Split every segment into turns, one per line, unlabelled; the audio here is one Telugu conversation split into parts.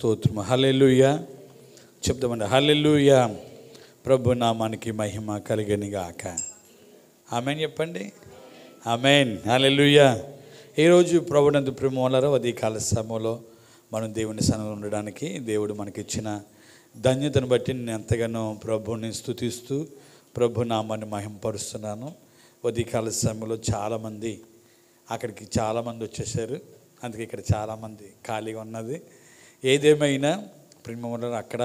స్తోత్రం. హల్లెలూయా చెప్దామండి. హల్లెలూయా. ప్రభు నామానికి మహిమ కలిగని గాక. ఆమేన్ చెప్పండి. ఆమేన్. హల్లెలూయా. ఈరోజు ప్రభునందు ప్రేమోలర ఉదయకాల సమయంలో మనం దేవుని సన్నిధిలో ఉండడానికి దేవుడు మనకిచ్చిన ధన్యతను బట్టి నేను ఎంతగానో ప్రభుని స్తుతిస్తూ ప్రభు నామాన్ని మహిమపరుస్తున్నాను. ఉదయకాల సమయంలో చాలామంది అక్కడికి చాలామంది వచ్చేసారు, అందుకే ఇక్కడ చాలామంది ఖాళీగా ఉన్నది. ఏదేమైనా ప్రేమోలర అక్కడ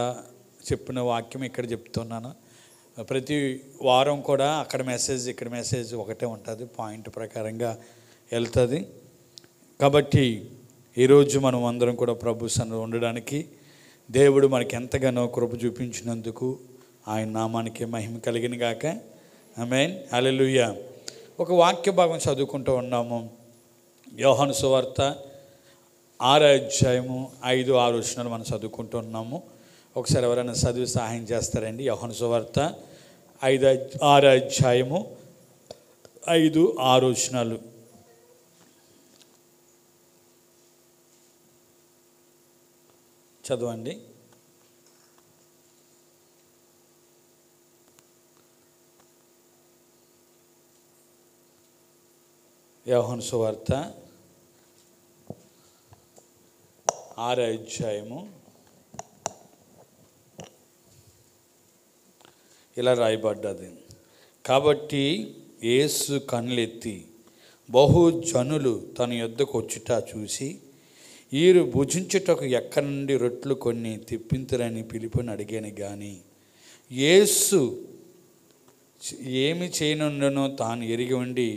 చెప్పిన వాక్యం ఇక్కడ చెప్తున్నాను. ప్రతి వారం కూడా అక్కడ మెసేజ్ ఇక్కడ మెసేజ్ ఒకటే ఉంటుంది, పాయింట్ ప్రకారంగా వెళ్తుంది. కాబట్టి ఈరోజు మనం అందరం కూడా ప్రభు సన్నిధిలో ఉండడానికి దేవుడు మనకి ఎంతగానో కృప చూపించినందుకు ఆయన నామానికి మహిమ కలిగిన గాక. ఆమేన్. హల్లెలూయా. ఒక వాక్య భాగం చదువుకుంటూ ఉన్నాము. యోహాను సువార్త 6వ అధ్యాయము 5-6 వచనాలు మనం చదువుకుంటూ ఉన్నాము. ఒకసారి ఎవరైనా చదివి సహాయం చేస్తారండి. యోహాను సువార్త 6వ అధ్యాయము 5-6 వచనాలు చదవండి. యోహాను సువార్త 6వ అధ్యాయము ఇలా రాయబడ్డది. కాబట్టి యేసు కన్నులెత్తి బహుజనులు తన యొద్దకు వచ్చుట చూసి, ఈరు భుజించుటకు ఎక్కడి నుండి రొట్టెలు కొన్ని తెప్పింతురని పిలుపుని అడిగాను. కానీ యేసు ఏమి చేయనుండనో తాను ఎరిగి ఉండి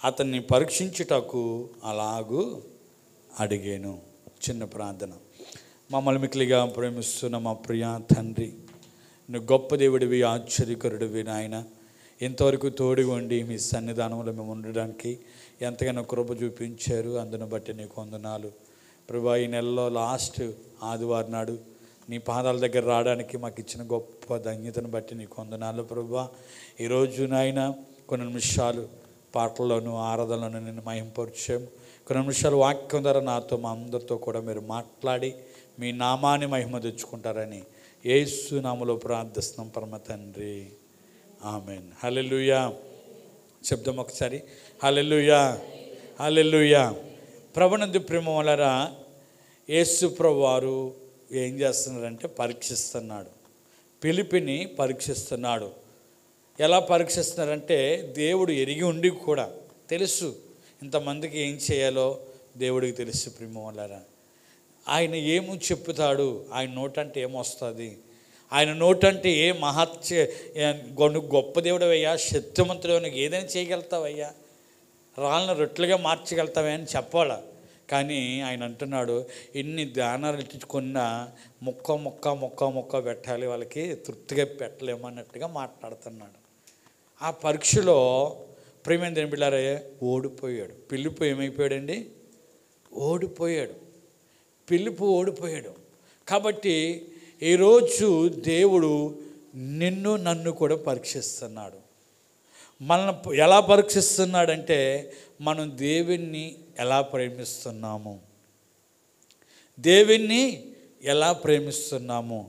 అతన్ని పరీక్షించుటకు అలాగూ అడిగాను. చిన్న ప్రార్థన. మమ్మల్ని మిక్కిలిగా ప్రేమిస్తున్న మా ప్రియ తండ్రి, నువ్వు గొప్ప దేవుడివి, ఆశ్చర్యకరుడివి నాయన. ఇంతవరకు తోడుగా ఉండి మీ సన్నిధానంలో మేము ఉండడానికి ఎంతగానో కృప చూపించారు, అందును బట్టి నీకు వందనాలు ప్రభా. ఈ నెలలో లాస్ట్ ఆదివారం నాడు నీ పాదాల దగ్గర రావడానికి మాకు ఇచ్చిన గొప్ప ధన్యతను బట్టి నీకు వందనాలు ప్రభా. ఈరోజు నాయన కొన్ని నిమిషాలు పాటల్లోనూ ఆరాధనలోనూ నేను మహిమపరిచాము. కొన్ని నిమిషాలు వాక్యం ద్వారా నాతో మా అందరితో కూడా మీరు మాట్లాడి మీ నామాన్ని మహిమ తెచ్చుకుంటారని యేసు నామములో ప్రార్థిస్తున్నాం పరమ తండ్రి. ఆమేన్. హల్లెలూయా చెప్దాం ఒకసారి. హల్లెలూయా. హల్లెలూయా. ప్రభునందు ప్రేమలరా, యేసు ప్రభు వారు ఏం చేస్తున్నారంటే పరీక్షిస్తున్నాడు, పిలిపిని పరీక్షిస్తున్నాడు. ఎలా పరీక్షిస్తున్నారంటే దేవుడు ఎరిగి ఉండి కూడా తెలుసు ఇంతమందికి ఏం చేయాలో దేవుడికి తెలుసు. ప్రేమలరా, ఆయన ఏమో చెప్తాడు, ఆయన నోటంటే ఏమొస్తుంది, ఆయన నోటంటే ఏ గొప్ప దేవుడవయ్యా, శక్తిమంతుడు, నీకు ఏదైనా చేయగలుగుతావయ్యా, రాళ్ళను రొట్టెలుగా మార్చగలుగుతావే అని చెప్పాలా. కానీ ఆయన అంటున్నాడు, ఇన్ని దానాలు ఇచ్చుకున్నా మొక్క పెట్టాలి, వాళ్ళకి తృప్తిగా పెట్టలేమన్నట్టుగా మాట్లాడుతున్నాడు. ఆ పరీక్షలో ప్రేమేంద్ర బిళ్ళారే ఓడిపోయాడు. పిలుపు ఏమైపోయాడండి? ఓడిపోయాడు. పిలుపు ఓడిపోయాడు. కాబట్టి ఈరోజు దేవుడు నిన్ను నన్ను కూడా పరీక్షిస్తున్నాడు. మనల్ని ఎలా పరీక్షిస్తున్నాడంటే మనం దేవుణ్ణి ఎలా ప్రేమిస్తున్నాము, దేవుణ్ణి ఎలా ప్రేమిస్తున్నాము,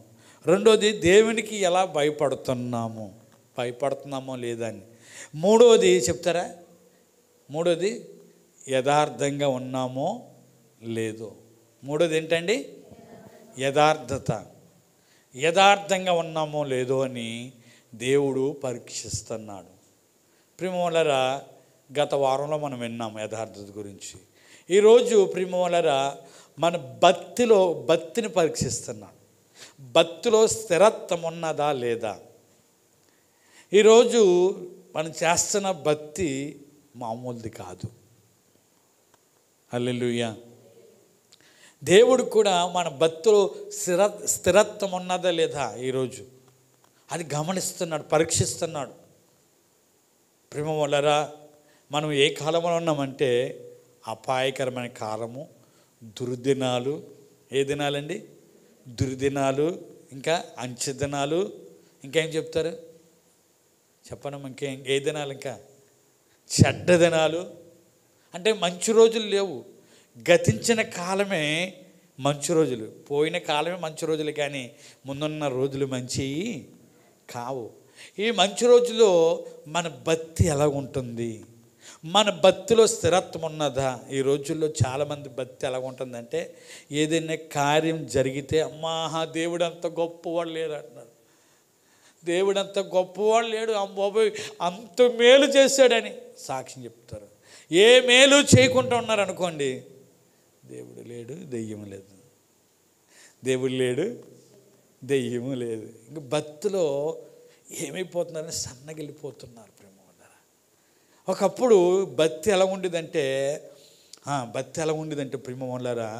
రెండోది దేవునికి ఎలా భయపడుతున్నామో లేదని, మూడోది చెప్తారా, మూడోది యథార్థంగా ఉన్నామో లేదో. మూడోది ఏంటండి? యథార్థంగా ఉన్నామో లేదో అని దేవుడు పరీక్షిస్తున్నాడు. ప్రేమలరా, గత వారంలో మనం విన్నాము యథార్థత గురించి. ఈరోజు ప్రేమలరా మన భక్తిని పరీక్షిస్తున్నాడు. భక్తిలో స్థిరత్వం ఉన్నదా లేదా. ఈరోజు మనం చేస్తున్న భక్తి మామూలుది కాదు. హల్లెలూయా. దేవుడు కూడా మన భక్తిలో స్థిరత్వం ఉన్నదా లేదా ఈరోజు అది గమనిస్తున్నాడు, పరీక్షిస్తున్నాడు. ప్రేమలరా, మనం ఏ కాలంలో ఉన్నామంటే అపాయకరమైన కాలము, దుర్దినాలు. ఏ దినాలండి? దుర్దినాలు, ఇంకా అంచె దినాలు, ఇంకేం చెప్తారు చెప్పండి, ఏ దినాలు, ఇంకా చెడ్డ దినాలు. అంటే మంచి రోజులు లేవు, గతించిన కాలమే మంచి రోజులు. పోయిన కాలమే మంచి రోజులు, కానీ ముందున్న రోజులు మంచి కావు. ఈ మంచి రోజుల్లో మన భక్తి ఎలా ఉంటుంది? మన భక్తిలో స్థిరత్వం ఉన్నదా? ఈ రోజుల్లో చాలామంది భక్తి ఎలా ఉంటుందంటే, ఏదైనా కార్యం జరిగితే అమ్మా దేవుడు అంత గొప్పవాడు లేడు అంటున్నారు. దేవుడు అంత గొప్పవాడు లేడు, అమ్మోబోయ్ అంత మేలు చేశాడని సాక్ష్యం చెప్తారు. ఏ మేలు చేయకుండా ఉన్నారనుకోండి, దేవుడు లేడు, దెయ్యం లేదు. దేవుడు లేడు, దెయ్యము లేదు. ఇంక భక్తిలో ఏమైపోతున్నారని సన్నగిల్లిపోతున్నారు. ప్రేమ వాళ్ళారా, ఒకప్పుడు భక్తి ఎలా ఉండేదంటే ప్రేమ వాళ్ళారా,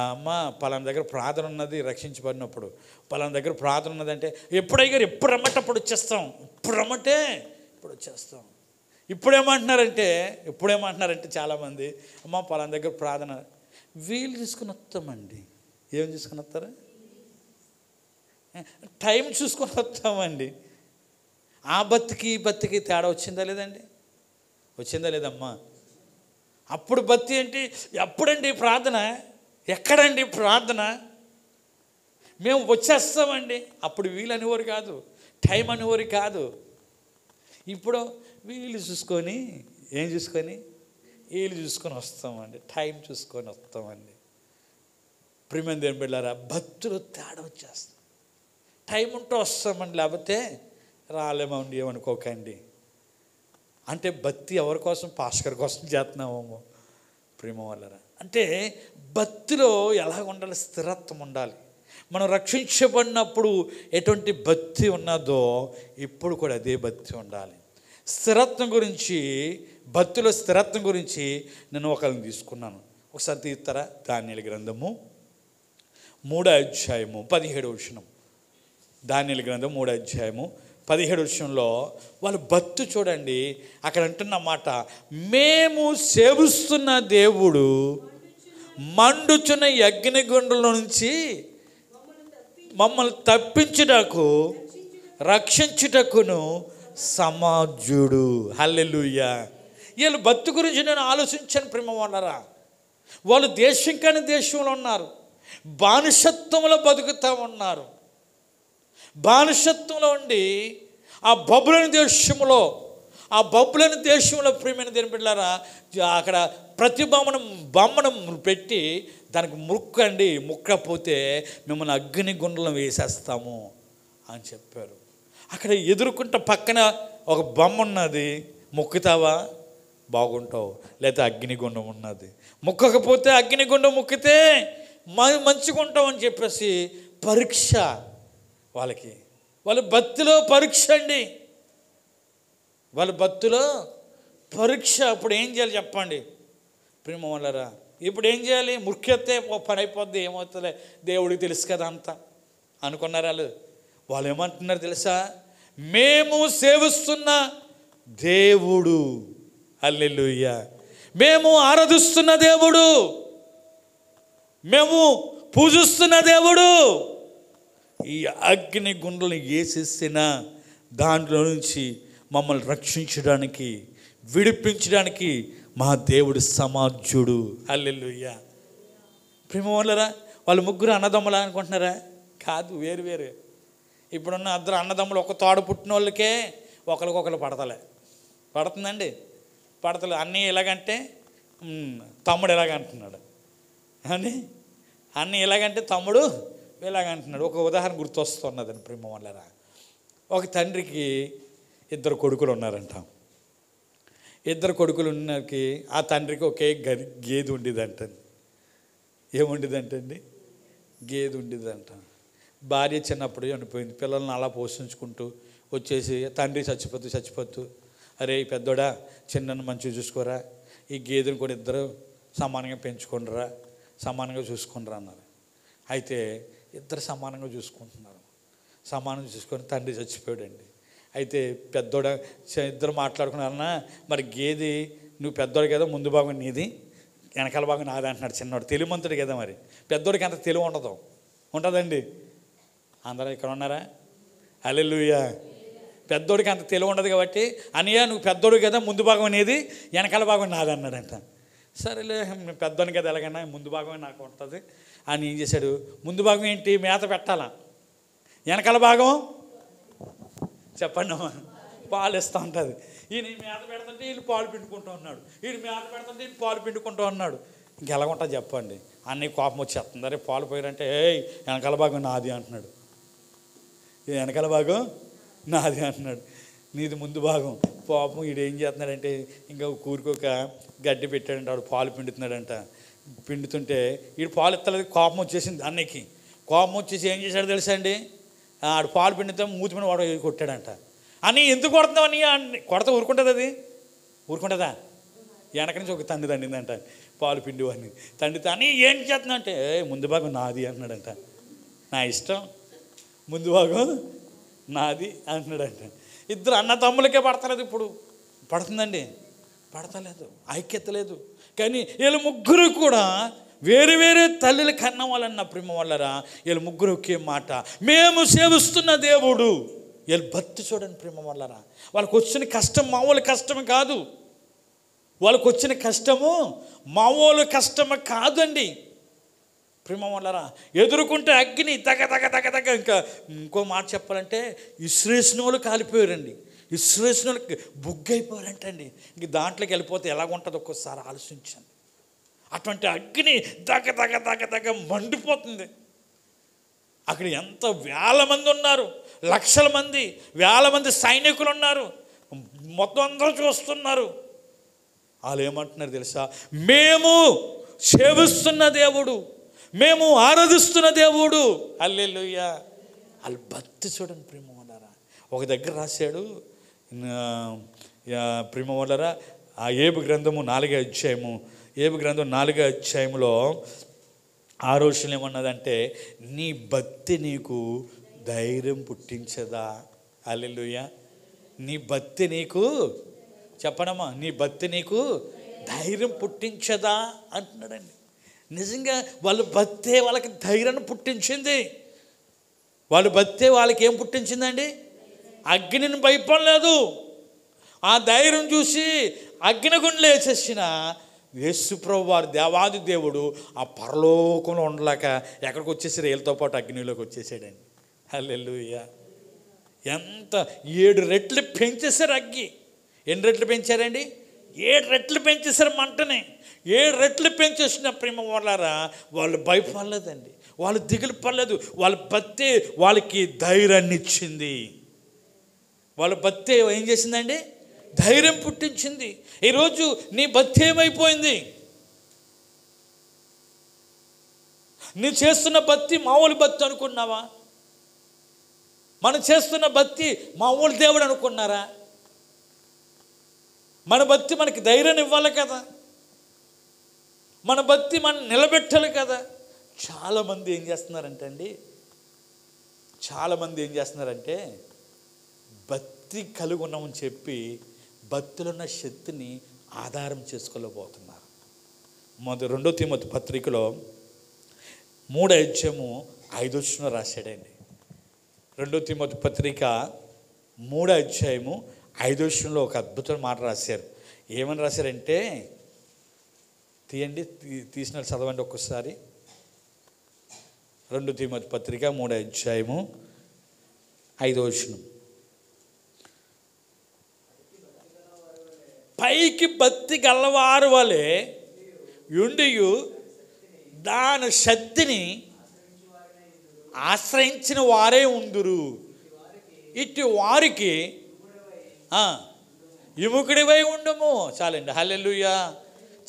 అమ్మ పలానా దగ్గర ప్రార్థన ఉన్నది, రక్షించబడినప్పుడు పలానా దగ్గర ప్రార్థన ఉన్నదంటే, ఎప్పుడు రమ్మంటే అప్పుడు వచ్చేస్తాం, ఇప్పుడు రమ్మంటే ఇప్పుడు వచ్చేస్తాం. ఇప్పుడేమంటున్నారంటే చాలామంది, అమ్మ పలానా దగ్గర ప్రార్థన, వీలు తీసుకుని వస్తామండి. ఏం తీసుకుని వస్తారా? టైం చూసుకొని వస్తామండి. ఆ భక్తికి ఈ భక్తికి తేడా వచ్చిందా లేదండి? వచ్చిందా లేదమ్మా? అప్పుడు భక్తి ఏంటి? ఎప్పుడండి ప్రార్థన? ఎక్కడండి ప్రార్థన? మేము వచ్చేస్తామండి. అప్పుడు వీలు అనేవారు కాదు, టైం అనేవారు కాదు. ఇప్పుడు వీలు చూసుకొని, ఏం చూసుకొని, వీలు చూసుకొని వస్తామండి, టైం చూసుకొని వస్తామండి. ప్రియమైన దేవుని బిడ్డలారా, భక్తులు తేడా వచ్చేస్తాం. టైం ఉంటే వస్తామండి, లేకపోతే రాలేమండి, ఏమనుకోకండి. అంటే భక్తి ఎవరి కోసం? పాస్టర్ కోసం చేస్తున్నామేమో ప్రేమ వాళ్ళరా. అంటే భక్తిలో ఎలా ఉండాలి? స్థిరత్వం ఉండాలి. మనం రక్షించబడినప్పుడు ఎటువంటి భక్తి ఉన్నదో ఇప్పుడు కూడా అదే భక్తి ఉండాలి. స్థిరత్వం గురించి, భక్తిలో స్థిరత్వం గురించి నేను ఒకరిని తీసుకున్నాను. ఒకసారి తీస్తారా? దానియేలు గ్రంథము 3వ అధ్యాయము 17వ వచనం. దానియేలు గ్రంథం 3వ అధ్యాయము 17వ వచనంలో వాళ్ళ భక్తి చూడండి. అక్కడ అంటున్న మాట, మేము సేవిస్తున్న దేవుడు మండుచున్న అగ్నిగుండంలో నుంచి మమ్మల్ని తప్పించుటకు, రక్షించుటకును సమాజుడు. హల్లెలూయా. వీళ్ళ భక్తి గురించి నేను ఆలోచించాను ప్రేమ వాళ్ళరా. వాళ్ళు దేశం కాని దేశంలో ఉన్నారు, బానిసత్వంలో బతుకుతూ ఉన్నారు. బానిసత్వంలో ఉండి ఆ బబులోను దేశంలో ప్రియమైన దేవుని బిడ్డలారా, అక్కడ ప్రతి బొమ్మను పెట్టి దానికి ముక్కండి, ముక్కపోతే మిమ్మల్ని అగ్ని గుండంలో వేసేస్తాము అని చెప్పారు. అక్కడ ఎదుర్కొంటే పక్కన ఒక బొమ్మ ఉన్నది, మొక్కుతావా బాగుంటావు, లేదా అగ్నిగుండం ఉన్నది, మొక్కకపోతే అగ్నిగుండం మొక్కితే మంచిగా ఉంటావు అని చెప్పేసి పరీక్ష వాళ్ళకి. వాళ్ళ భక్తిలో పరీక్ష అండి, వాళ్ళ భక్తిలో పరీక్ష. ఇప్పుడు ఏం చేయాలి చెప్పండి ప్రేమ వాళ్ళరా? ఇప్పుడు ఏం చేయాలి? ముఖ్యతే పని అయిపోద్ది, ఏమవుతుందిలే, దేవుడికి తెలుసు కదా అంతా అనుకున్నారు. వాళ్ళు ఏమంటున్నారు తెలుసా? మేము సేవిస్తున్న దేవుడు, హల్లెలూయా, మేము ఆరాధిస్తున్న దేవుడు, మేము పూజిస్తున్న దేవుడు ఈ అగ్ని గుండెలను వేసేసిన దాంట్లో నుంచి మమ్మల్ని రక్షించడానికి, విడిపించడానికి మా దేవుడు సమాజుడు. హల్లెలూయా. ప్రేమ వాళ్ళరా, వాళ్ళు ముగ్గురు అన్నదమ్ములా అనుకుంటున్నారా? కాదు, వేరు వేరు. ఇప్పుడున్న ఇద్దరు అన్నదమ్ములు ఒక తోడ పుట్టిన వాళ్ళకే ఒకరికొకరు పడుతుందండి, పడతలే. అన్నీ ఎలాగంటే తమ్ముడు ఎలాగంటున్నాడు అని, అన్నీ ఎలాగంటే తమ్ముడు ఇలాగంటున్నాడు. ఒక ఉదాహరణ గుర్తొస్తున్నదని ప్రేమ వాళ్ళరా. ఒక తండ్రికి 2 కొడుకులు ఉన్నారంట. 2 కొడుకులు ఉన్నకి ఆ తండ్రికి ఒకే గేదె ఉండేదంట. ఏముండేదంటండి? గేదె ఉండేదంట. భార్య చిన్నప్పుడు చనిపోయింది. పిల్లల్ని అలా పోషించుకుంటూ వచ్చేసి తండ్రి చచ్చిపోతూ అరే పెద్దోడా చిన్నను మంచిగా చూసుకోరా, ఈ గేదెను కూడా ఇద్దరు సమానంగా పెంచుకుంటారా, సమానంగా చూసుకుంటారా అన్నారు. అయితే ఇద్దరు సమానంగా చూసుకుంటున్నారు. సమానంగా చూసుకొని తండ్రి చచ్చిపోయాడండి. అయితే పెద్దోడ ఇద్దరు మాట్లాడుకున్నారన్నా, మరి గేది నువ్వు పెద్దోడు కదా, ముందు భాగం నీది, వెనకాల భాగం నాది అంటున్నాడు. చిన్నోడు తెలివిమంతుడు కదా, మరి పెద్దోడికి అంత తెలివి ఉంటుందండి. అందరూ ఇక్కడ ఉన్నారా? హల్లెలూయా. పెద్దోడికి అంత తెలివి ఉండదు కాబట్టి, అనియా నువ్వు పెద్దోడు కదా, ముందు భాగం అనేది, వెనకాల భాగం నాది అన్నాడంట. సరేలే పెద్దోని కదా, ఎలాగైనా ముందు భాగమే నాకు ఉంటుంది అని ఏం చేశాడు, ముందు భాగం ఏంటి, మేత పెట్టాలా, వెనకాల భాగం చెప్పండి అమ్మా పాలు ఇస్తూ ఉంటుంది. ఈయన మేత పెడుతుంటే వీళ్ళు పాలు పిండుకుంటూ ఉన్నాడు, వీడు మేత పెడుతుంటే వీళ్ళు పాలు పిండుకుంటూ ఉన్నాడు. ఇంకెలాగుంటుంది చెప్పండి. అన్నీ కోపం వచ్చేస్తుంది. అరే పాలు పోయారంటే ఏయ్ వెనకాల భాగం నాది అంటున్నాడు, వెనకాల భాగం నాది అంటున్నాడు, నీది ముందు భాగం. పాపం వీడు ఏం చేస్తున్నాడంటే ఇంకా కూరుకోక గడ్డి పెట్టాడంట, వాడు పాలు పిండుతున్నాడంట. పిండుతుంటే వీడు పాలు ఎత్తలేదు, కోపం వచ్చేసింది అన్నయ్యకి. కోపం వచ్చేసి ఏం చేశాడు తెలుసా అండి, ఆడు పాలు పిండితే మూతి మీద వాడు కొట్టాడంట. అని ఎందుకు కొడుతున్నావు అని కొడతా ఊరుకుంటుంది, అది ఊరుకుంటుందా? వెనక నుంచి ఒక తండ్రి తండిందంట పాలు పిండి వాడిని. తండ్రి అని ఏం చేస్తున్నా అంటే ముందు భాగం నాది అంటున్నాడంట. నా ఇష్టం, ముందు భాగం నాది అంటున్నాడంట. ఇద్దరు అన్న తమ్ములకే పడతలేదు, ఇప్పుడు పడుతుందండి, పడతలేదు, ఐక్యత లేదు. కానీ వీళ్ళు ముగ్గురు కూడా వేరు వేరే తల్లుల కన్న వాళ్ళన్న ప్రేమ వాళ్ళరా, వీళ్ళు ముగ్గురు ఒకే మాట, మేము సేవిస్తున్న దేవుడు. వీళ్ళు భక్తి చూడండి ప్రేమ వాళ్ళరా. వాళ్ళకి వచ్చిన కష్టం మామూలు కష్టం కాదు, వాళ్ళకు వచ్చిన కష్టము మామూలు కష్టము కాదండి ప్రేమ వాళ్ళరా. ఎదుర్కొంటే అగ్ని తగ తగ తగ తగ. ఇంకా ఇంకో మాట చెప్పాలంటే ఇస్రేసిన వాళ్ళు కాలిపోయారండి, ఇస్రేసిన వాళ్ళకి బుగ్గైపోయారంటండి. ఇంక దాంట్లోకి వెళ్ళిపోతే ఎలాగుంటుందో ఒక్కోసారి ఆలోచించండి. అటువంటి అగ్ని దగ్గ దగ్గ దగ్గ దగ్గ మండిపోతుంది. అక్కడ ఎంత వేల మంది ఉన్నారు, లక్షల మంది, వేల మంది సైనికులు ఉన్నారు, మొత్తం అందరూ చూస్తున్నారు. వాళ్ళు ఏమంటున్నారు తెలుసా, మేము సేవిస్తున్న దేవుడు, మేము ఆరాధిస్తున్న దేవుడు. హల్లెలూయా. వాళ్ళు భక్తి చూడండి ప్రేమ వాళ్ళరా. ఒక దగ్గర రాశాడు ప్రేమ వాళ్ళరా, ఆ ఏబు గ్రంథము 4వ అధ్యాయము, ఏబు గ్రంథం 4వ అధ్యాయంలో 6వ వచనం ఏమన్నదంటే, నీ భక్తి నీకు ధైర్యం పుట్టించదా. హల్లెలూయా. నీ భక్తి నీకు, చెప్పనమ్మా, నీ భక్తి నీకు ధైర్యం పుట్టించదా అంటున్నాడండి. నిజంగా వాళ్ళ భక్తే వాళ్ళకి ధైర్యాన్ని పుట్టించింది. వాళ్ళ భక్తే వాళ్ళకి ఏం పుట్టించిందండి, అగ్నిని భయపడలేదు. ఆ ధైర్యం చూసి అగ్నిగుండ్లు వేసేసిన యేసుప్రభు వారు దేవాది దేవుడు ఆ పరలోకంలో ఉండలేక ఎక్కడికి వచ్చేసారు, వీళ్ళతో పాటు అగ్నిలోకి వచ్చేసాడండి. హల్లెలూయా. ఎంత 7 రెట్లు పెంచేశారు అగ్గి. ఎన్ని రెట్లు పెంచారండి? 7 రెట్లు పెంచేశారు మంటని. 7 రెట్లు పెంచేసిన ప్రేమ వాళ్ళారా, వాళ్ళు భయపడలేదండి, వాళ్ళు దిగులు పడలేదు. వాళ్ళ భక్తి వాళ్ళకి ధైర్యాన్ని ఇచ్చింది. వాళ్ళ భక్తి ఏం చేసిందండి, ధైర్యం పుట్టించింది. ఈరోజు నీ భక్తి ఏమైపోయింది? నీ చేస్తున్న భక్తి మామూలు భక్తి అనుకున్నావా? మనం చేస్తున్న భక్తి మామూలు దేవుడు అనుకున్నారా? మన భక్తి మనకి ధైర్యాన్ని ఇవ్వాలి కదా, మన భక్తి మనం నిలబెట్టాలి కదా. చాలామంది ఏం చేస్తున్నారంటే భక్తి కలిగి ఉన్నామని చెప్పి భక్తిలో ఉన్న శక్తిని ఆధారం చేసుకోలేకపోతున్నారు. 2 తిమోతి పత్రికలో 3వ అధ్యాయము 5వ వచనం రాశాడండి. 2 తిమోతి పత్రిక 3వ అధ్యాయము 5వ వచనంలో ఒక అద్భుతమైన మాట రాశారు. ఏమని రాశారంటే, తీయండి, తీసిన చదవండి ఒక్కసారి. 2 తిమోతి పత్రిక 3వ అధ్యాయము 5వ వచనం. పైకి భక్తి గలవారు వలె యుండియు దాని శక్తిని ఆశ్రయించిన వారే ఉందురు. ఇటు వారికి విముఖుడివై ఉండము. చాలండి. హల్లెలూయా.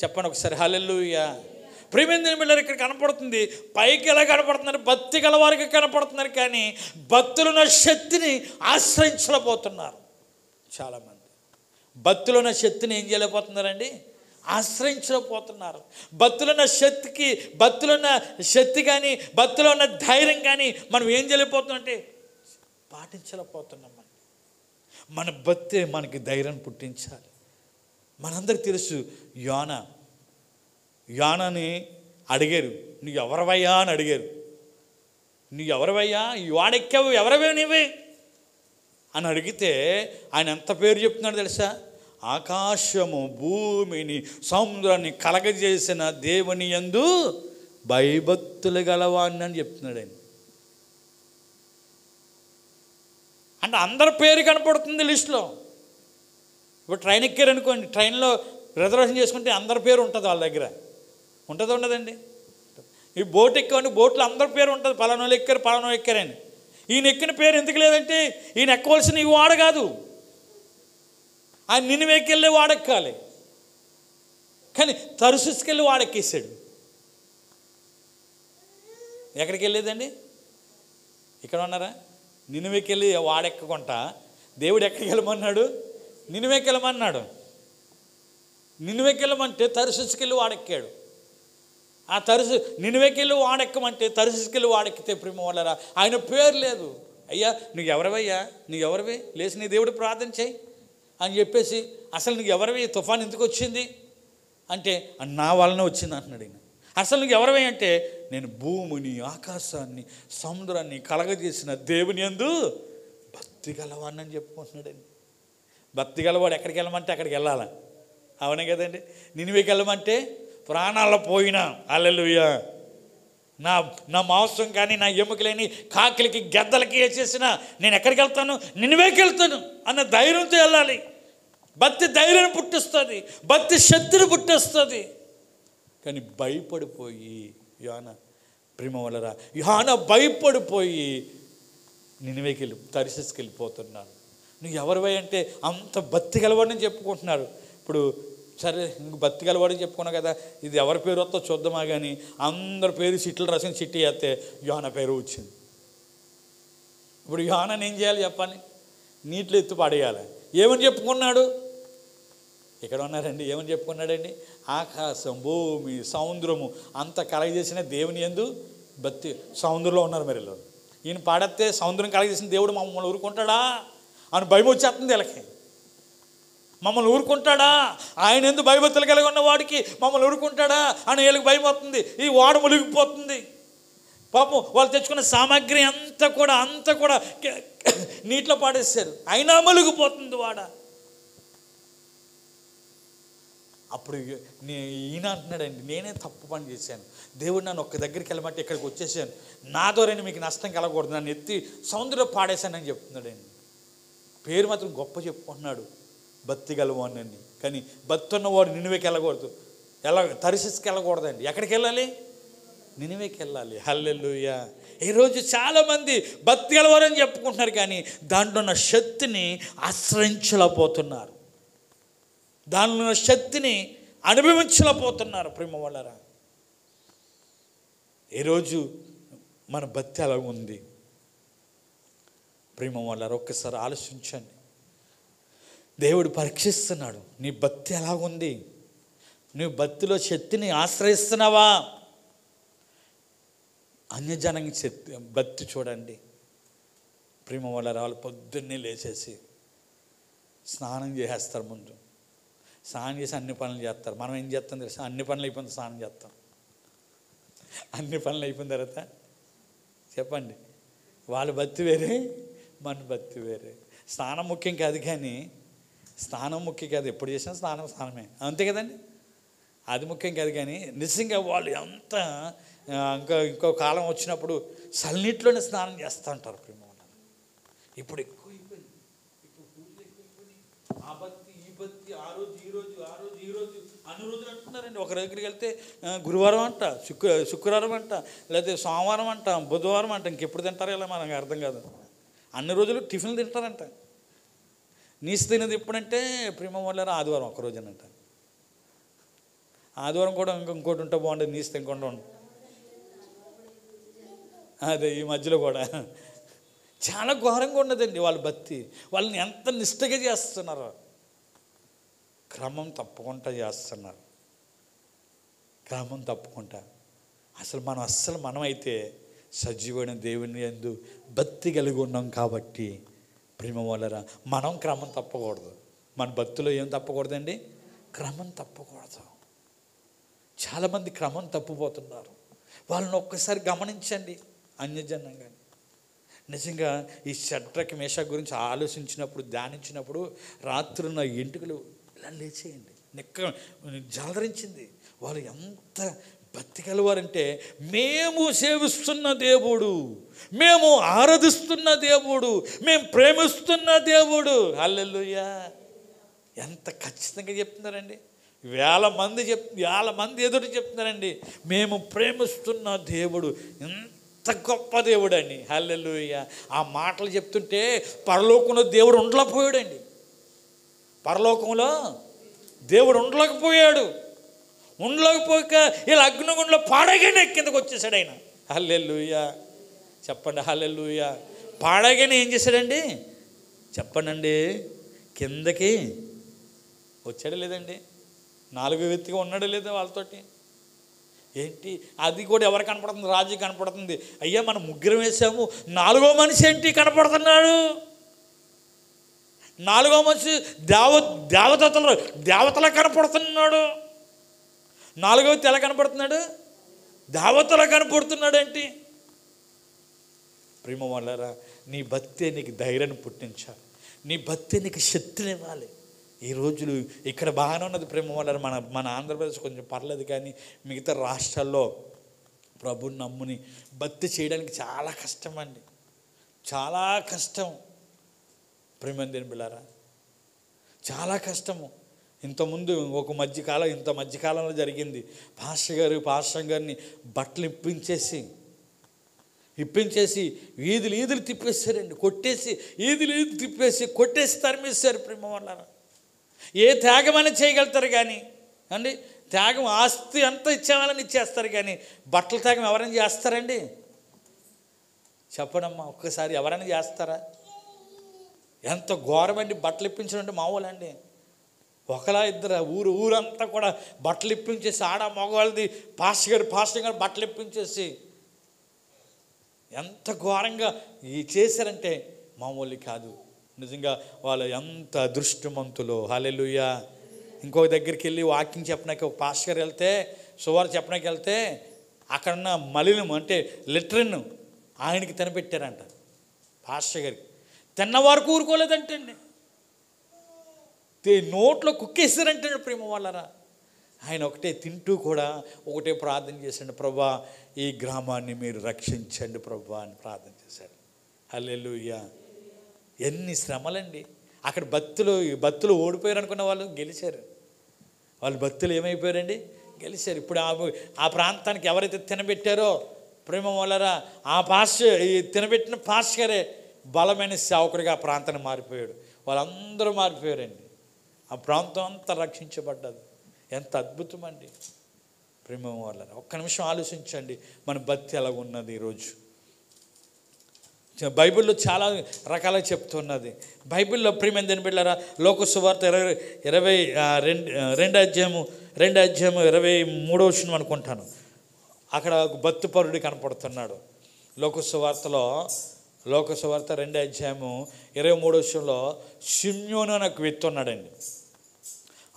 చెప్పండి ఒకసారి హల్లెలూయా. ప్రియమైన బిడ్డలారా, ఇక్కడ కనపడుతుంది, పైకి ఎలా కనపడుతున్నారు, భక్తి గలవారికి కనపడుతున్నారు, కానీ భక్తులు ఉన్న శక్తిని ఆశ్రయించలేకపోతున్నారు. చాలామంది భక్తులు ఉన్న శక్తిని ఏం చేయలేకపోతున్నారండి, ఆశ్రయించలేకపోతున్నారు. భక్తులు ఉన్న శక్తికి, భక్తులు ఉన్న శక్తి కానీ, భక్తులు ఉన్న ధైర్యం కానీ మనం ఏం చేయలేకపోతున్నాం అంటే పాటించలేకపోతున్నాం. మన భక్తే మనకి ధైర్యం పుట్టించాలి. మనందరికి తెలుసు, యోనాని అడిగారు, నువ్వు ఎవరవయ్యా అని అడిగారు. నువ్వు ఎవరవయ్యా, వాడెక్కావు, ఎవరవే నీవే అని అడిగితే ఆయన ఎంత పేరు చెప్తున్నాడు తెలుసా? ఆకాశము భూమిని సముద్రాన్ని కలగజేసిన దేవుని యందు భయభక్తులు గలవాడిని అని చెప్తున్నాడు ఆయన. అంటే అందరి పేరు కనపడుతుంది లిస్టులో. ఇప్పుడు ట్రైన్ ఎక్కారనుకోండి, ట్రైన్లో రిజర్వేషన్ చేసుకుంటే అందరి పేరు ఉంటుంది వాళ్ళ దగ్గర. ఉంటుందా ఉండదండి? ఈ బోట్ ఎక్కండి, బోట్లో అందరి పేరు ఉంటుంది, పలానోళ్ళు ఎక్కారు పలానో ఎక్కారని. ఈయన ఎక్కిన పేరు ఎందుకు లేదంటే ఈయన ఎక్కవలసిన ఈ వాడ కాదు, ఆయన నినివేకి వెళ్ళి వాడెక్కాలి. కానీ తర్షీసుకెళ్ళి వాడెక్కేసాడు. ఎక్కడికి వెళ్ళేదండి? ఇక్కడ ఉన్నారా? నినివేకి వెళ్ళి వాడెక్కకుండా దేవుడు ఎక్కడికి వెళ్ళమన్నాడు? నినివేకి వెళ్ళమన్నాడు. నినివేకి వెళ్ళమంటే తర్షీసుకెళ్ళి వాడెక్కాడు. ఆ నినివేకి వెళ్ళి వాడెక్కమంటే తర్షీసుకెళ్ళి వాడెక్కితే ప్రేమ వాళ్ళరా ఆయన పేరు లేదు. అయ్యా నువ్వు ఎవరివయ్యా, నువ్వు ఎవరివి, లేచి నీ దేవుడు ప్రార్థన చేయి అని చెప్పేసి, అసలు నువ్వు ఎవరివి, తుఫాన్ ఎందుకు వచ్చింది అంటే నా వలన వచ్చింది అంటున్నాడు ఈయన. అసలు నువ్వు ఎవరివి అంటే నేను భూమిని ఆకాశాన్ని సముద్రాన్ని కలగజేసిన దేవుని యందు భక్తి గలవాడిని అని చెప్పుకుంటున్నాడండి. భక్తి గలవాడు ఎక్కడికి వెళ్ళమంటే అక్కడికి వెళ్ళాలి. అవునే కదండి? నినివేకి వెళ్ళమంటే ప్రాణాల్లో పోయినా హల్లెలూయా, నా మాంసం కానీ నా ఎముకలేని కాకిలకి గెద్దలకి వేసేసిన నేను ఎక్కడికి వెళ్తాను? నినివేకి వెళ్తాను అన్న ధైర్యంతో వెళ్ళాలి. భక్తి ధైర్యం పుట్టిస్తుంది, భక్తి శక్తిని పుట్టిస్తుంది. కానీ భయపడిపోయి యోన ప్రేమ వలరా యోన భయపడిపోయి నినివేకి తర్షీసుకి వెళ్ళిపోతున్నాడు. నువ్వు ఎవరివై అంటే అంత భక్తి గలవాడని చెప్పుకుంటున్నారు. ఇప్పుడు సరే ఇంక భక్తి గలవాడని చెప్పుకున్నావు కదా, ఇది ఎవరి పేరు వస్తో చూద్దామా కానీ అందరి పేరు చిట్లు రాసిన చిట్టి వేస్తే యోన పేరు వచ్చింది. ఇప్పుడు యోనని ఏం చేయాలి చెప్పాలి? నీటిలో ఎత్తు పడేయాలి. ఏమని చెప్పుకున్నాడు? ఇక్కడ ఉన్నారండి, ఏమని చెప్పుకున్నాడండి? ఆకాశం భూమి సముద్రము అంత కలగజేసిన దేవుని యందు భక్తి. సముద్రంలో ఉన్నారు మరి వీళ్ళు. ఈయన పాడేస్తే సముద్రం కలగజేసిన దేవుడు మమ్మల్ని ఊరుకుంటాడా అని భయం వచ్చేస్తుంది వీళ్ళకి. మమ్మల్ని ఊరుకుంటాడా, ఆయన ఎందుకు భయభక్తులు కలిగి ఉన్న వాడికి మమ్మల్ని ఊరుకుంటాడా అని వీళ్ళకి భయం అవుతుంది. ఈ వాడ మునిగిపోతుంది. పాపం వాళ్ళు తెచ్చుకున్న సామాగ్రి అంతా కూడా నీటిలో పాడేశారు, అయినా మునిగిపోతుంది వాడ. అప్పుడు ఈయన అంటున్నాడండి, నేనే తప్పు పని చేశాను, దేవుడు నన్ను ఒక్క దగ్గరికి వెళ్ళమంటే ఇక్కడికి వచ్చేసాను, నా ద్వారా మీకు నష్టం కలగకూడదు, నన్ను ఎత్తి సముద్రంలో పాడేశానని చెప్తున్నాడండి. పేరు మాత్రం గొప్ప చెప్పుకుంటున్నాడు, భక్తి గలవాడిని. కానీ భక్తి ఉన్నవాడు నినివేకి వెళ్ళకూడదు, తర్షీసుకి వెళ్ళకూడదండి. ఎక్కడికి వెళ్ళాలి? నినివేకి వెళ్ళాలి. హల్లెలూయా. ఈరోజు చాలామంది భక్తి గలవారని చెప్పుకుంటున్నారు, కానీ దాంట్లో ఉన్న శక్తిని ఆశ్రయించలేకపోతున్నారు, దానిలో ఉన్న శక్తిని అనుభవించలేకపోతున్నారు. ప్రేమ వాళ్ళరా, ఈరోజు మన భక్తి ఎలా ఉంది? ప్రేమ వాళ్ళరా, ఒక్కసారి ఆలోచించండి. దేవుడు పరీక్షిస్తున్నాడు, నీ భక్తి ఎలాగుంది? నువ్వు భక్తిలో శక్తిని ఆశ్రయిస్తున్నావా? అన్యజనంగా భక్తి చూడండి. ప్రేమ వాళ్ళరా, వాళ్ళు పొద్దున్నే లేచేసి స్నానం చేసేస్తారు. ముందు స్నానం చేసి అన్ని పనులు చేస్తారు. మనం ఏం చేస్తాం తెలుసా? అన్ని పనులు అయిపోయిన స్నానం చేస్తాం. అన్ని పనులు అయిపోయిన తర్వాత చెప్పండి, వాళ్ళ భక్తి వేరే, మన భక్తి వేరే. స్నానం ముఖ్యం కాదు, కానీ స్నానం ముఖ్యం కాదు, ఎప్పుడు చేసినా స్నానమే, అంతే కదండి. అది ముఖ్యం కాదు, కానీ నిజంగా వాళ్ళు ఎంత ఇంకో కాలం వచ్చినప్పుడు చల్లనీటిలోనే స్నానం చేస్తూ ఉంటారు. ప్రేమ ఇప్పుడు ఎక్కువ అయిపోయింది, ఇప్పుడు పూజలు ఎక్కువైపోయినాయి. ఆ భక్తి ఈ భక్తి, ఆ రోజు ఈ రోజు అన్ని రోజులు అంటున్నారండి. ఒక దగ్గరికి వెళ్తే గురువారం అంట, శుక్రవారం అంట, లేకపోతే సోమవారం అంట, బుధవారం అంట, ఇంకెప్పుడు తింటారో ఇలా మనకు అర్థం కాదు. అన్ని రోజులు టిఫిన్లు తింటారంట. నీసు తినేది ఎప్పుడంటే ప్రేమ వాళ్ళ ఆదివారం ఒక్కరోజునంట. ఆదివారం కూడా ఇంకోటి ఉంటే బాగుంటుంది, నీసు తినకుండా ఉంటుంది. అదే ఈ మధ్యలో కూడా చాలా ఘోరంగా ఉన్నదండి వాళ్ళ భక్తి. వాళ్ళని ఎంత నిష్టగా చేస్తున్నారు, క్రమం తప్పకుండా చేస్తున్నారు, క్రమం తప్పకుండా. అసలు మనమైతే సజీవైన దేవుని యందు భక్తి కలిగి ఉన్నాం కాబట్టి ప్రేమ వాళ్ళరా, మనం క్రమం తప్పకూడదు. మన భక్తిలో ఏం తప్పకూడదండి? క్రమం తప్పకూడదు. చాలామంది క్రమం తప్పిపోతున్నారు. వాళ్ళని ఒక్కసారి గమనించండి. అన్యజనంగా నిజంగా ఈ షడ్రక్ మేషక్ గురించి ఆలోచించినప్పుడు, ధ్యానించినప్పుడు రాత్రి నా ఎంటుకలు ఇలా లేచేయండి, జలధరించింది. వాళ్ళు ఎంత భక్తి కలవారంటే మేము సేవిస్తున్న దేవుడు, మేము ఆరాధిస్తున్న దేవుడు, మేము ప్రేమిస్తున్న దేవుడు. హల్లెలూయా! ఎంత ఖచ్చితంగా చెప్తున్నారండి. వేల మంది ఎదురు చెప్తున్నారండి, మేము ప్రేమిస్తున్న దేవుడు ఎంత గొప్ప దేవుడు అని. హల్లెలూయా! ఆ మాటలు చెప్తుంటే పరలోకంలో దేవుడు ఉండలేకపోయాడండి. పరలోకంలో దేవుడు ఉండలేకపోయాడు. ఉండలేకపోక ఇలా అగ్నిగుండంలో పాడగానే కిందకు వచ్చేసాడు ఆయన. హల్లెలూయా! చెప్పండి హల్లెలూయా! పాడగానే ఏం చేశాడండి చెప్పండి, కిందకి వచ్చాడా లేదండి? 4 వ్యక్తిగా ఉన్నాడా లేదా వాళ్ళతోటి? ఏంటి అది కూడా ఎవరు కనపడుతుంది? రాజు కనపడుతుంది. అయ్యా మనం 3 వేసాము, 4వ మనిషి ఏంటి కనపడుతున్నాడు? 4వ మనిషి దేవతలా కనపడుతున్నాడు. 4వ వ్యక్తి ఎలా కనపడుతున్నాడు? దేవతలా కనపడుతున్నాడు. ఏంటి ప్రేమ వాళ్ళారా, నీ భక్తే నీకు ధైర్యాన్ని పుట్టించాలి, నీ భక్తే నీకు శక్తినివ్వాలి. ఈ రోజులు ఇక్కడ బాగానే ఉన్నది ప్రేమ వాళ్ళారా. మన ఆంధ్రప్రదేశ్ కొంచెం పర్లేదు, కానీ మిగతా రాష్ట్రాల్లో ప్రభుని నమ్ముని భక్తి చేయడానికి చాలా కష్టం అండి, చాలా కష్టం. ప్రేమ దేని బిళ్ళారా, చాలా కష్టము. ఇంతకుముందు ఇంత మధ్యకాలంలో జరిగింది. పాస్టర్ గారిని బట్టలు ఇప్పించేసి ఈదులు తిప్పేశారండి, కొట్టేసి తరిమేశారు. ప్రేమ వాళ్ళారా, ఏ త్యాగమైనా చేయగలుగుతారు కానీ అండి, త్యాగం ఆస్తి అంతా ఇచ్చేవాళ్ళని ఇచ్చేస్తారు, కానీ బట్టల త్యాగం ఎవరైనా చేస్తారండి? చెప్పడమ్మా ఒక్కసారి, ఎవరైనా చేస్తారా? ఎంత ఘోరమండి. బట్టలు ఇప్పించడం అంటే మామూలు అండి. ఒకలా ఇద్దరు ఊరంతా కూడా బట్టలు ఇప్పించేసి, ఆడ మగవాళ్ళది పాస్టర్ గారు బట్టలు ఇప్పించేసి ఎంత ఘోరంగా చేశారంటే మామూలు కాదు. నిజంగా వాళ్ళు ఎంత అదృష్టవంతులు. హల్లెలూయా! ఇంకొక దగ్గరికి వెళ్ళి వాకింగ్ చెప్పడానికి ఒక పాస్టర్ గారు వెళ్తే, సువార్త చెప్పడానికి వెళ్తే, అక్కడున్న మలినం అంటే లెట్రిన్ ఆయనకి తినబెట్టారంట. పాస్టర్ గారికి తిన్నవారు కూరుకోలేదంటండి, నోట్లో కుక్కేశారంటే. ప్రేమ వాళ్ళరా, ఆయన ఒకటే తింటూ కూడా ఒకటే ప్రార్థన చేశాడు, ప్రభా ఈ గ్రామాన్ని మీరు రక్షించండి ప్రభా అని ప్రార్థన చేశాడు. హల్లెలూయా! ఎన్ని శ్రమలండి. అక్కడ భక్తులు ఓడిపోయారు అనుకున్న వాళ్ళు గెలిచారు. వాళ్ళు భక్తులు ఏమైపోయారండి? గెలిచారు. ఇప్పుడు ఆ ప్రాంతానికి ఎవరైతే తినబెట్టారో ప్రేమ వాళ్ళరా, తినబెట్టిన పాస్టర్ గారే బలమైన సేవకుడిగా ఆ ప్రాంతాన్ని మారిపోయాడు. వాళ్ళందరూ మారిపోయారండి. ఆ ప్రాంతం అంతా రక్షించబడ్డది. ఎంత అద్భుతం అండి ప్రేమ వాళ్ళరా. ఒక్క నిమిషం ఆలోచించండి, మన భక్తి ఎలా ఉన్నది ఈరోజు. బైబిల్లో చాలా రకాలుగా చెప్తున్నది. బైబిల్లో ప్రియమైన బిడ్డలారా, లోక సువార్త 22 అధ్యాయము 23వ వచనం అనుకుంటాను. అక్కడ భక్తిపరుడు కనపడుతున్నాడు. లోక సువార్త 2 అధ్యాయము 23వ వచనంలో షిమ్యోను అనే ఒక వ్యక్తి ఉన్నాడండి.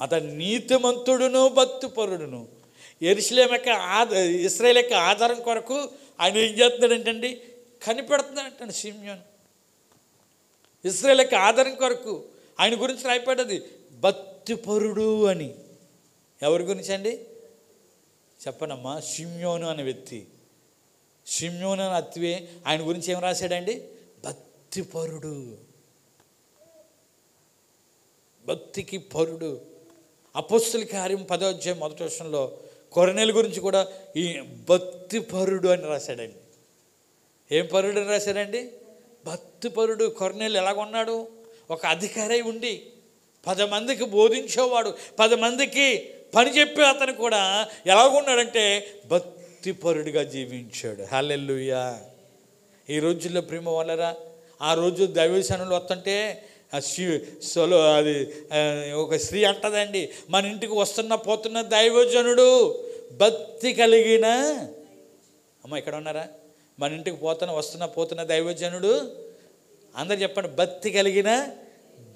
అతను నీతిమంతుడును భక్తిపరుడును. ఇశ్రాయేలు యొక్క ఆధారం కొరకు ఆయన ఏం చేస్తున్నాడంటండి? కనిపెడుతున్నాడంటండి షిమ్యోను. ఇశ్రాయేలు యొక్క ఆధారం కొరకు ఆయన గురించి రాయపడ్డది భక్తిపరుడు అని. ఎవరి గురించి అండి చెప్పనమ్మా? షిమ్యోను అనే వ్యక్తి. షిమ్యోను అనే అత్వే ఆయన గురించి ఏం రాశాడండి? భక్తిపరుడు, భక్తికి పరుడు. అపోస్తలుల కార్యం 10వ అధ్యాయం 1వ వచనంలో కొర్నేలు గురించి కూడా ఈ భక్తిపరుడు అని రాశాడండి. ఏం పరుడు అని రాశాడండి? భక్తిపరుడు. కొర్నేలు ఎలాగున్నాడు? ఒక అధికారి ఉండి 10 మందికి బోధించేవాడు, 10 మందికి పని చెప్పే అతను కూడా ఎలాగున్నాడంటే భక్తిపరుడిగా జీవించాడు. హల్లెలూయా! ఈ రోజుల్లో ప్రేమ వాళ్ళరా, ఆ రోజు దైవజనులు వస్తుంటే అది ఒక స్త్రీ అంటదండి, మన ఇంటికి పోతున్న దైవజనుడు భక్తి కలిగిన అమ్మ ఇక్కడ ఉన్నారా? మన ఇంటికి పోతున్న దైవజనుడు. అందరు చెప్పండి, భక్తి కలిగిన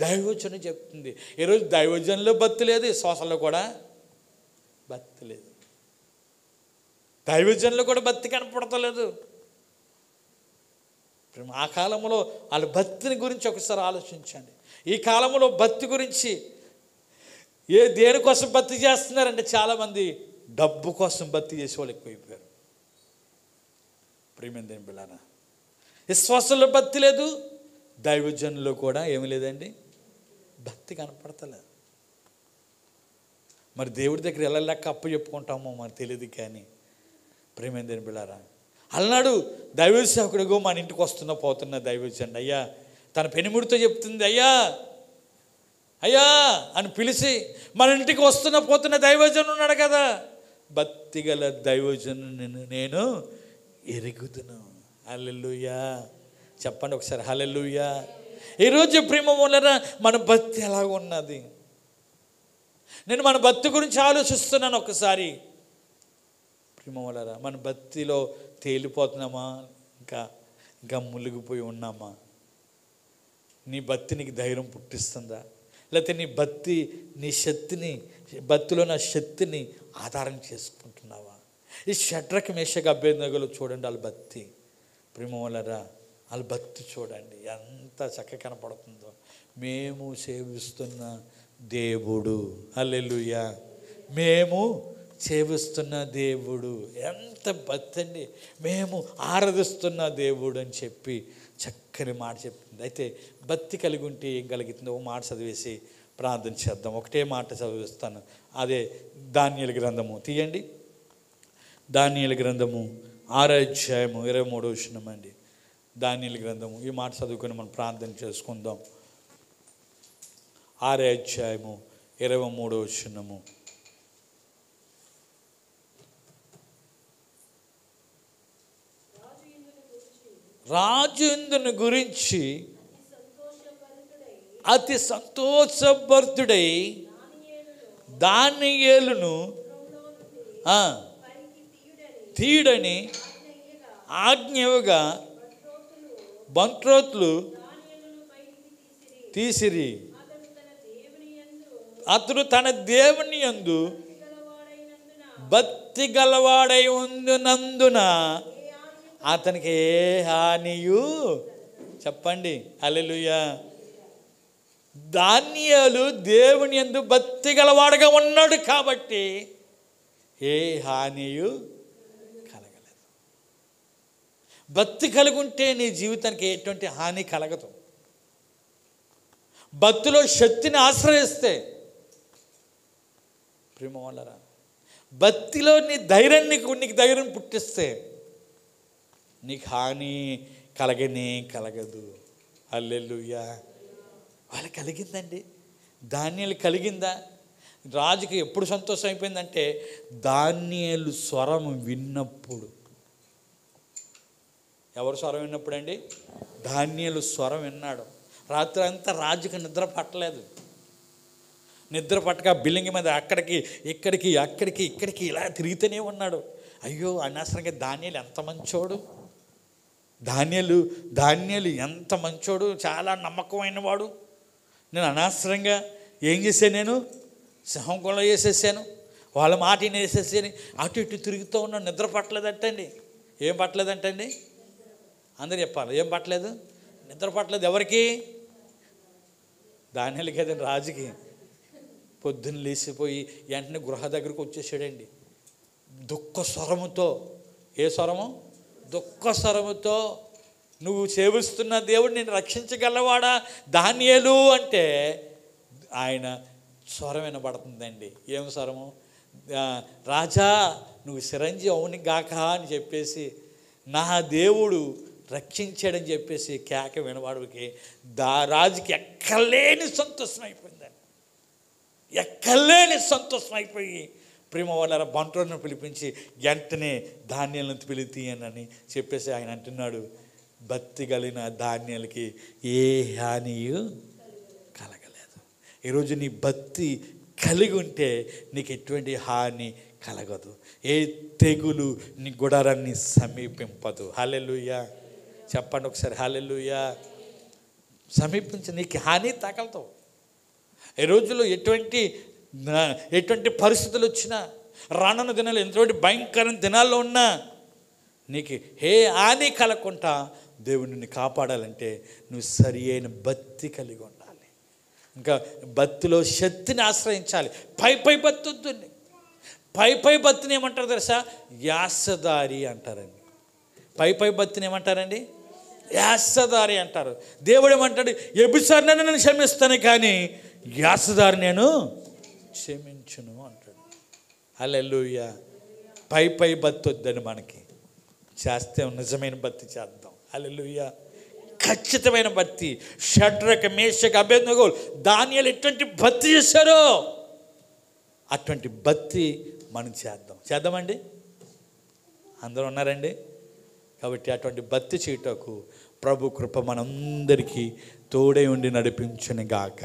దైవజనుడు చెప్తుంది. ఈరోజు దైవజనులో భక్తి లేదు, శ్వాసంలో కూడా భక్తి లేదు, దైవజనులు కూడా భక్తి కనపడతలేదు. ఆ కాలంలో వాళ్ళ భక్తిని గురించి ఒకసారి ఆలోచించండి. ఈ కాలంలో భక్తి గురించి దేనికోసం భక్తి చేస్తున్నారంటే చాలామంది డబ్బు కోసం భక్తి చేసేవాళ్ళు ఎక్కువైపోయారు. ప్రియమైన దేవుని బిడ్డలారా, విశ్వాసంలో భక్తి లేదు, దైవజనుల్లో కూడా ఏమీ లేదండి, భక్తి కనపడతలేదు. మరి దేవుడి దగ్గర ఎలా లెక్క అప్పు చెప్పుకుంటామో మనకు తెలియదు. కానీ ప్రియమైన దేవుని బిడ్డలారా, అలనాడు దైవ సేవకుడిగో మన ఇంటికి వస్తున్నా పోతున్న దైవజనుడు అయ్యా తన పెనిముడితో చెప్తుంది, అయ్యా అయ్యా అని పిలిచి మన ఇంటికి వస్తున్న పోతున్న దైవజనుడు ఉన్నాడు కదా, భక్తి గల దైవజనుని నేను ఎరుగుదును. హల్లెలూయా చెప్పండి ఒకసారి, హల్లెలూయా. ఈరోజు ప్రేమ మూలన మన భక్తి ఎలాగ ఉన్నది? నేను మన భక్తి గురించి ఆలోచిస్తున్నాను. ఒకసారి ప్రేమ మూలన మన భక్తిలో తేలిపోతున్నామా, ఇంకా మునిగిపోయి ఉన్నామా? నీ భక్తి నీకు ధైర్యం పుట్టిస్తుందా? లేకపోతే నీ భక్తి నీ శక్తిని, భక్తిలో నా శక్తిని ఆధారం చేసుకుంటున్నావా? ఈ షడ్రక మేషక అభేదనగలు చూడండి, వాళ్ళ భక్తి ప్రేమలరా, వాళ్ళ భక్తి చూడండి ఎంత చక్కగా కనపడుతుందో. మేము సేవిస్తున్న దేవుడు, హల్లెలూయా, మేము సేవిస్తున్న దేవుడు, ఎంత భక్తి అండి, మేము ఆరాధిస్తున్న దేవుడు అని చెప్పి చక్కని మాట చెప్తుంది. అయితే భక్తి కలిగి ఉంటే ఏం కలుగుతుందో ఒక మాట చదివేసి ప్రార్థన చేద్దాం. ఒకటే మాట చదివిస్తాను, అదే దానియేలు గ్రంథము తీయండి. దానియేలు గ్రంథము 6వ అధ్యాయము 23వ వచనం అండి. దానియేలు గ్రంథము, ఈ మాట చదువుకొని మనం ప్రార్థన చేసుకుందాం. 6వ అధ్యాయము 23వ వచనము. రాజేంద్రుని గురించి అతి సంతోషభరితుడై దానియేలును తీయడని ఆజ్ఞగా బంట్రోతులు తీసిరి. అతడు తన దేవుని యందు భక్తి గలవాడై ఉన్నందున అతనికి ఏ హానియు, చెప్పండి హల్లెలూయా, దానియేలు దేవుని యందు భక్తి గలవాడుగా ఉన్నాడు కాబట్టి ఏ హానియు కలగలేదు. భక్తి కలిగి ఉంటే నీ జీవితానికి ఎటువంటి హాని కలగదు. భక్తిలో శక్తిని ఆశ్రయిస్తే ప్రేమ వాళ్ళరా, భక్తిలో నీ ధైర్యాన్ని, నీకు ధైర్యం పుట్టిస్తే నీకు హాని కలగనే కలగదు. హల్లెలూయా. వాళ్ళకి కలిగిందండి, దానియేలు కలిగిందా? రాజుకి ఎప్పుడు సంతోషం అయిపోయిందంటే దానియేలు స్వరం విన్నప్పుడు. ఎవరు స్వరం విన్నప్పుడు అండి? దానియేలు స్వరం విన్నాడు. రాత్రి అంతా రాజుకి నిద్ర పట్టలేదు. నిద్ర పట్టక బిల్లింగ్ మీద అక్కడికి ఇక్కడికి ఇలా తిరుగుతూనే ఉన్నాడు. అయ్యో అనవసరంగా దానియేలు ఎంత మంచోడు, దానియేలు ఎంత మంచోడు, చాలా నమ్మకమైన వాడు. నేను అనవసరంగా ఏం చేశాను, నేను సింహంలో వేసేసాను, వాళ్ళ మాట వేసేసాను, అటు ఇటు తిరుగుతూ ఉన్నాను. నిద్ర పట్టలేదంటండి. ఏం పట్టలేదంటండి? అందరు చెప్పాలి, ఏం పట్టలేదు? నిద్ర పట్టలేదు. ఎవరికి? దానియేలు కదండి, రాజుకి. పొద్దున్న లేచిపోయి వెంటనే గృహ దగ్గరకు వచ్చేసాడండి దుఃఖ స్వరముతో. ఏ స్వరము? దుఃఖ స్వరముతో. నువ్వు సేవిస్తున్న దేవుడు నేను రక్షించగలవాడా దానియేలు అంటే ఆయన స్వరం వినబడుతుందండి. ఏం స్వరము? రాజా నువ్వు చిరంజీవి అవుని గాక అని చెప్పేసి, నా దేవుడు రక్షించాడని చెప్పేసి కేక వినవాడికి రాజుకి ఎక్కలేని సంతోషం అయిపోయిందండి. ఎక్కలేని సంతోషం అయిపోయి ప్రేమ వాళ్ళ బంట్రోను పిలిపించి వెంటనే ధాన్యాలను పిలితీయనని చెప్పేసి ఆయన అంటున్నాడు, భక్తి కలిగిన ధాన్యాలకి ఏ హానియు కలగలేదు. ఈరోజు నీ భక్తి కలిగి ఉంటే నీకు ఎటువంటి హాని కలగదు. ఏ తెగులు నీ గుడారాన్ని సమీపింపదు. హల్లెలూయా చెప్పండి ఒకసారి, హల్లెలూయా. సమీపించి నీకు హాని తగలదు. ఈ రోజుల్లో ఎటువంటి పరిస్థితులు వచ్చినా, రానున్న దినాలు ఎంతటి భయంకరమైన దినాల్లో ఉన్నా నీకు ఏ హాని కలగకుండా దేవుడిని కాపాడాలంటే నువ్వు సరి అయిన భక్తి కలిగి ఉండాలి. ఇంకా భక్తిలో శక్తిని ఆశ్రయించాలి. పై భక్తి వద్దండి. పై భక్తిని ఏమంటారు తెలుసా? యాసదారి అంటారండి. పై భక్తిని ఏమంటారండి? యాసదారి అంటారు. దేవుడు ఏమంటాడు? వ్యభిచారిని నేను క్షమిస్తాను కానీ యాసదారి నేను క్షమించును అంటాడు. హల్లెలూయా. పై భక్తి వద్దని మనకి, చేస్తే నిజమైన భక్తి చేద్దాం. హల్లెలూయా. ఖచ్చితమైన భక్తి. షడ్రక మేషక అబేద్నెగో దానియేలు ఎటువంటి భక్తి చేశారో అటువంటి భక్తి మనం చేద్దామండి. అందరూ ఉన్నారండి? కాబట్టి అటువంటి భక్తి చేయుటకు ప్రభు కృప మనందరికీ తోడై ఉండి నడిపించును గాక.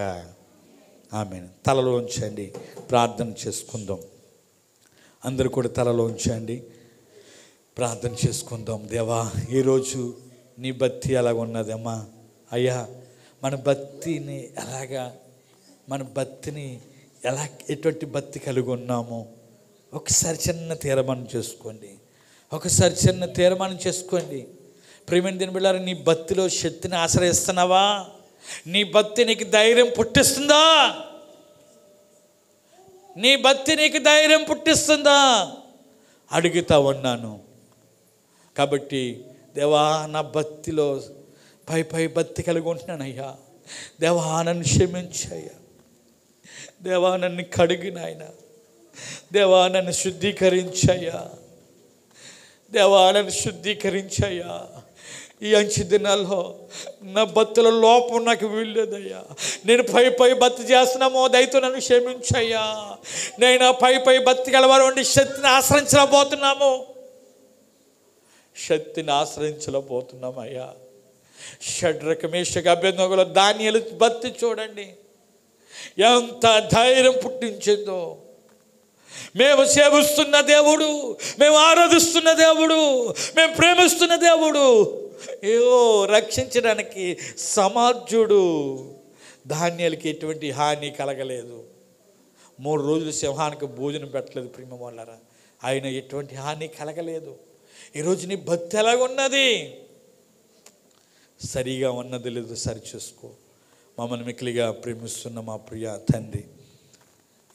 ఆమేన్. తలలో ఉంచండి, ప్రార్థన చేసుకుందాం. అందరూ కూడా తలలో ఉంచండి, ప్రార్థన చేసుకుందాం. దేవా, ఈరోజు నీ భక్తి ఎలాగ ఉన్నదమ్మా అయ్యా, మన భక్తిని ఎటువంటి భక్తి కలిగి ఉన్నామో ఒకసారి చిన్న తీర్మానం చేసుకోండి. ప్రియమైన దేవుని బిడ్డలారా, నీ భక్తిలో శక్తిని ఆశ్రయిస్తున్నావా? నీ భక్తి నీకు ధైర్యం పుట్టిస్తుందా? నీ భక్తి నీకు ధైర్యం పుట్టిస్తుందా అడుగుతా ఉన్నాను. కాబట్టి దేవా, నా భక్తిలో పై భక్తి కలిగి ఉంటున్నానయ్యా. దేవా, నన్ను క్షమించయ్యా. దేవా, నన్ను కడిగినాయన. దేవా, నన్ను శుద్ధీకరించయ్యా. దేవా, నన్ను శుద్ధీకరించయ్యా. ఈ అంచు దినాల్లో నా భక్తిలో లోపం నాకు వీల్లేదయ్యా. నేను పై భక్తి చేస్తున్నామో దయతో నన్ను క్షమించయ్యా. నేను పై భక్తి గలవారు ఉండి శక్తిని ఆశ్రయించలేకపోతున్నామయ్యా. షడ్రక మేషక అబేద్నెగోల దానియేలు భక్తి చూడండి ఎంత ధైర్యం పుట్టించిందో. మేము సేవిస్తున్న దేవుడు, మేము ఆరాధిస్తున్న దేవుడు, మేము ప్రేమిస్తున్న దేవుడు రక్షించడానికి సమాజుడు. దానియేలుకి ఎటువంటి హాని కలగలేదు. 3 రోజులు సింహానికి భోజనం పెట్టలేదు. ప్రేమ వాళ్ళరా, ఆయన ఎటువంటి హాని కలగలేదు. ఈరోజు నీ భక్తి ఎలాగున్నది? సరిగా ఉన్నది లేదు, సరిచూసుకో. మమ్మల్ని మిక్కిలిగా ప్రేమిస్తున్న మా ప్రియ తండ్రి,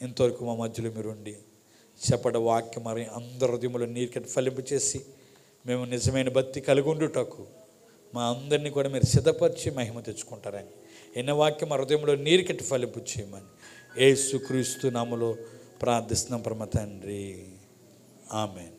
ఇంతవరకు మా మధ్యలో మీరుండి చెప్పడ వాక్యం మరి అందరి హృదయంలో నీరు ఫలింపు చేసి మేము నిజమైన భక్తి కలిగి ఉండుటకు మా అందరినీ కూడా మీరు సిద్ధపరిచి మహిమ తెచ్చుకుంటారని ఎన్న వాక్యం మా హృదయంలో నీరు ఫలింపు చేయమని యేసుక్రీస్తు నామములో ప్రార్థిస్తున్నాం పరమ తండ్రి. ఆమేన్.